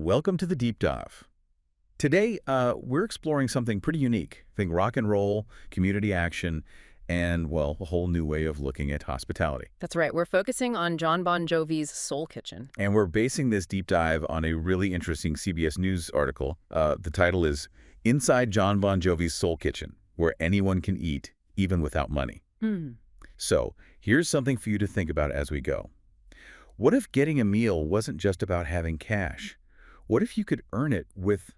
welcome to the Deep Dive. Today, we're exploring something pretty unique. Think rock and roll, community action, and, well, a whole new way of looking at hospitality. That's right. We're focusing on Jon Bon Jovi's Soul Kitchen. And we're basing this deep dive on a really interesting CBS News article. The title is Inside Jon Bon Jovi's Soul Kitchen, where anyone can eat, even without money. So, here's something for you to think about as we go. What if getting a meal wasn't just about having cash? What if you could earn it with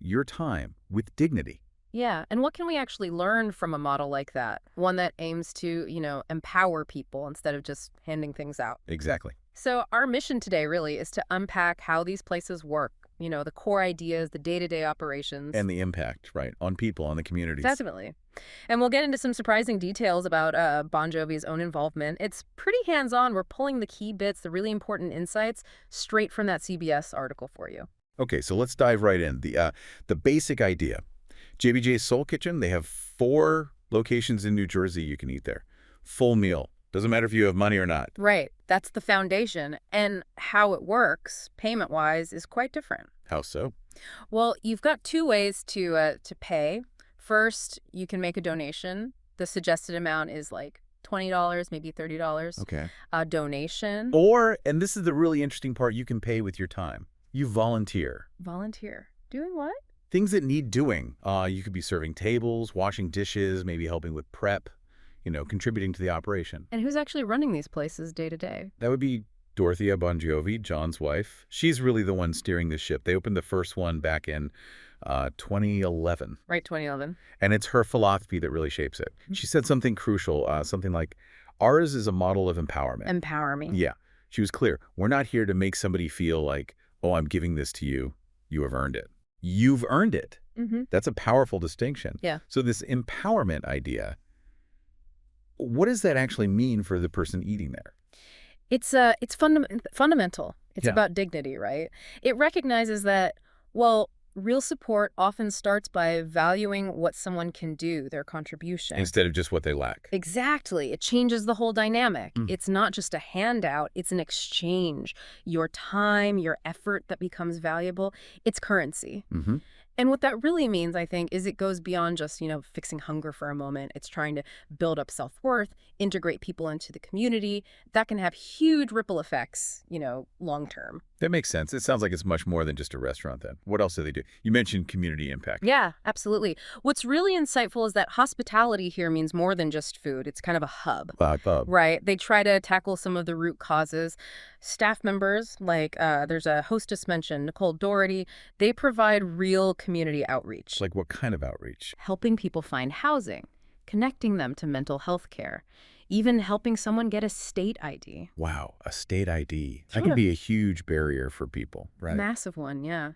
your time, with dignity? Yeah, and what can we actually learn from a model like that? One that aims to, empower people instead of just handing things out. Exactly. So our mission today really is to unpack how these places work, the core ideas, the day-to-day operations. And the impact, right, on people, on the communities. Definitely. And we'll get into some surprising details about Bon Jovi's own involvement. It's pretty hands-on. We're pulling the key bits, the really important insights, straight from that CBS article for you. Okay, so let's dive right in. The basic idea. JBJ Soul Kitchen, they have 4 locations in New Jersey you can eat there. Full meal. Doesn't matter if you have money or not. Right. That's the foundation. And how it works, payment-wise, is quite different. How so? Well, you've got 2 ways to pay. First, you can make a donation. The suggested amount is like $20, maybe $30. Okay. A donation. Or, and this is the really interesting part, you can pay with your time. You volunteer. Volunteer. Doing what? Things that need doing. You could be serving tables, washing dishes, maybe helping with prep, contributing to the operation. And who's actually running these places day to day? That would be Dorothea Bon Jovi, Jon's wife. She's really the one steering the ship. They opened the first one back in 2011. Right, 2011. And it's her philosophy that really shapes it. She said something crucial, something like, ours is a model of empowerment. Empower me. Yeah. She was clear. We're not here to make somebody feel like, oh, I'm giving this to you. You have earned it. You've earned it. That's a powerful distinction. Yeah. So this empowerment idea, what does that actually mean for the person eating there? It's fundamental. It's about dignity, right? It recognizes that, real support often starts by valuing what someone can do, their contribution. Instead of just what they lack. Exactly. It changes the whole dynamic. It's not just a handout. It's an exchange. Your time, your effort that becomes valuable, it's currency. And what that really means, I think, is it goes beyond just, fixing hunger for a moment. It's trying to build up self-worth, integrate people into the community. That can have huge ripple effects, long term. That makes sense. It sounds like it's much more than just a restaurant then. What else do they do? You mentioned community impact. Yeah, absolutely. What's really insightful is that hospitality here means more than just food. It's kind of a hub. Right. They try to tackle some of the root causes. Staff members, like there's a hostess mentioned, Nicole Doherty, they provide real community outreach. Like what kind of outreach? Helping people find housing, connecting them to mental health care, even helping someone get a state ID. Wow, a state ID. That can be a huge barrier for people, right? Massive one, yeah.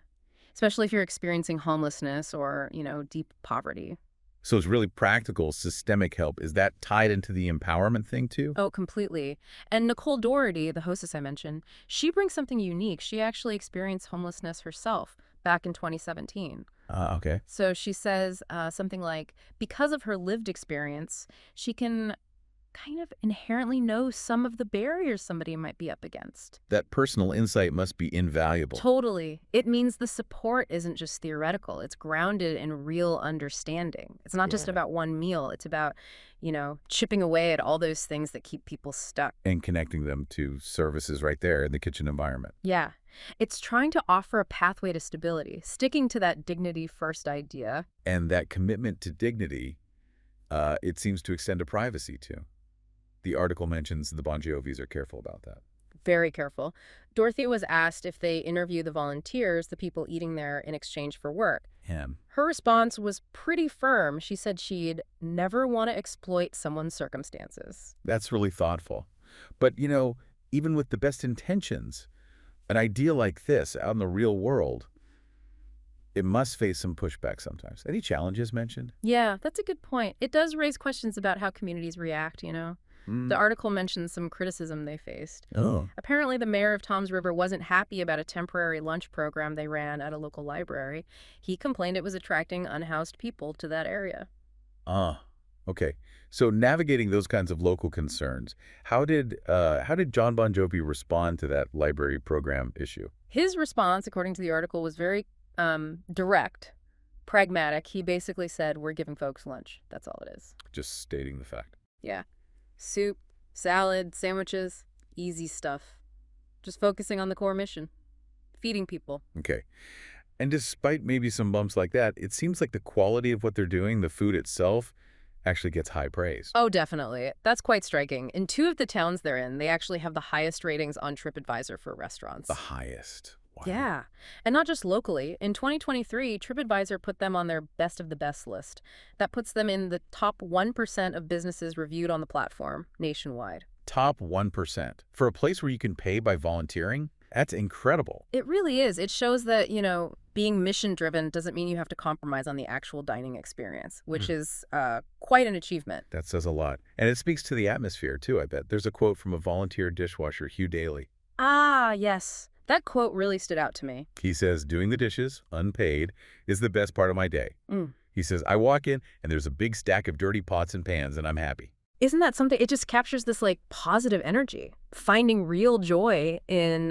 Especially if you're experiencing homelessness or, deep poverty. So it's really practical, systemic help. Is that tied into the empowerment thing too? Oh, completely. And Nicole Doherty, the hostess I mentioned, she brings something unique. She actually experienced homelessness herself back in 2017. Okay. So she says something like, because of her lived experience, she can kind of inherently know some of the barriers somebody might be up against. That personal insight must be invaluable. Totally. It means the support isn't just theoretical. It's grounded in real understanding. It's not just about one meal. It's about, chipping away at all those things that keep people stuck. And connecting them to services right there in the kitchen environment. Yeah. It's trying to offer a pathway to stability, sticking to that dignity first idea. And that commitment to dignity, it seems to extend to privacy too. The article mentions the Bon Jovis are careful about that. Very careful. Dorothea was asked if they interview the volunteers, the people eating there, in exchange for work. Her response was pretty firm. She said she'd never want to exploit someone's circumstances. That's really thoughtful. But, even with the best intentions, an idea like this out in the real world, it must face some pushback sometimes. Any challenges mentioned? Yeah, that's a good point. It does raise questions about how communities react, The article mentions some criticism they faced. Apparently, the mayor of Toms River wasn't happy about a temporary lunch program they ran at a local library. He complained it was attracting unhoused people to that area. Okay. So navigating those kinds of local concerns, how did Jon Bon Jovi respond to that library program issue? His response, according to the article, was very direct, pragmatic. He basically said, we're giving folks lunch. That's all it is. Just stating the fact. Yeah. Soup, salad, sandwiches, easy stuff. Just focusing on the core mission, feeding people. Okay. And despite maybe some bumps like that, it seems like the quality of what they're doing, the food itself, actually gets high praise. Oh, definitely. That's quite striking. In 2 of the towns they're in, they actually have the highest ratings on TripAdvisor for restaurants. The highest. Wow. Yeah. And not just locally. In 2023, TripAdvisor put them on their best of the best list. That puts them in the top 1% of businesses reviewed on the platform nationwide. Top 1%. For a place where you can pay by volunteering? That's incredible. It really is. It shows that, being mission-driven doesn't mean you have to compromise on the actual dining experience, which is quite an achievement. That says a lot. And it speaks to the atmosphere, too, I bet. There's a quote from a volunteer dishwasher, Hugh Daily. Ah, yes. That quote really stood out to me. He says, doing the dishes, unpaid, is the best part of my day. He says, I walk in, and there's a big stack of dirty pots and pans, and I'm happy. Isn't that something? It just captures this, positive energy, finding real joy in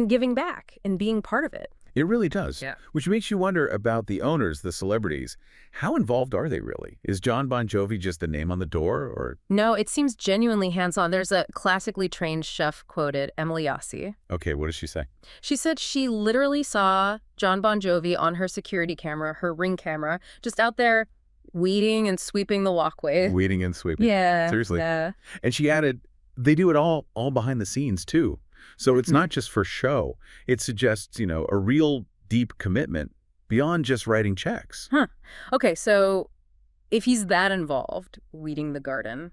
giving back and being part of it. It really does. Yeah. Which makes you wonder about the owners, the celebrities. How involved are they really? Is Jon Bon Jovi just a name on the door, or? No, it seems genuinely hands-on. There's a classically trained chef quoted, Emily Yassi. Okay, what does she say? She said she literally saw Jon Bon Jovi on her security camera, her Ring camera, just out there weeding and sweeping the walkway. Weeding and sweeping. Yeah. Seriously. Yeah. And she added, they do it all behind the scenes, too. So it's not just for show. It suggests, a real deep commitment beyond just writing checks. Huh. Okay, so if he's that involved, weeding the garden,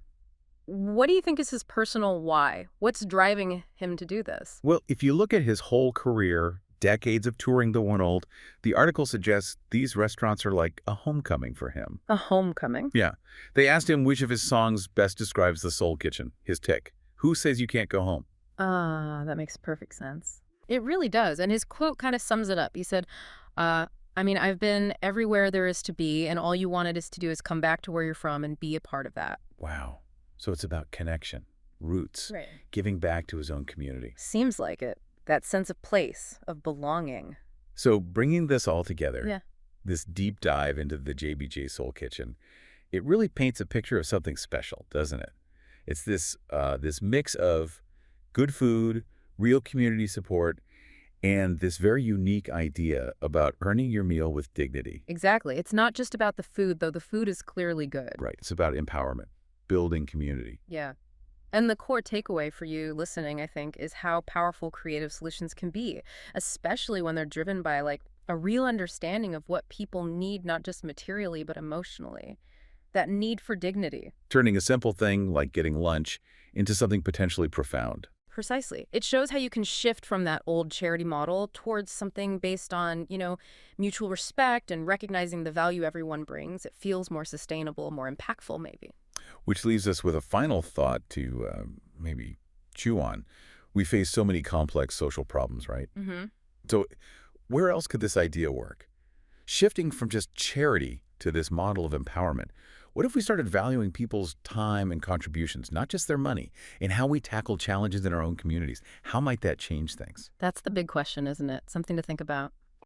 what do you think is his personal why? What's driving him to do this? Well, if you look at his whole career, decades of touring the world, the article suggests these restaurants are like a homecoming for him. A homecoming? Yeah. They asked him which of his songs best describes the Soul Kitchen, his tick. Who says you can't go home? That makes perfect sense. It really does. And his quote kind of sums it up. He said, I've been everywhere there is to be, and all you wanted us to do is come back to where you're from and be a part of that. Wow. So it's about connection, roots, Right. giving back to his own community. Seems like it. That sense of place, of belonging. So bringing this all together, Yeah. this deep dive into the JBJ Soul Kitchen, it really paints a picture of something special, doesn't it? It's this mix of good food, real community support, and this very unique idea about earning your meal with dignity. Exactly. It's not just about the food, though the food is clearly good. Right. It's about empowerment, building community. Yeah. And the core takeaway for you listening, I think, is how powerful creative solutions can be, especially when they're driven by, a real understanding of what people need, not just materially, but emotionally. That need for dignity. Turning a simple thing like getting lunch into something potentially profound. Precisely. It shows how you can shift from that old charity model towards something based on, mutual respect and recognizing the value everyone brings. It feels more sustainable, more impactful, maybe. Which leaves us with a final thought to maybe chew on. We face so many complex social problems, right? Mm-hmm. So where else could this idea work? Shifting from just charity to this model of empowerment, what if we started valuing people's time and contributions, not just their money, in how we tackle challenges in our own communities? How might that change things? That's the big question, isn't it? Something to think about.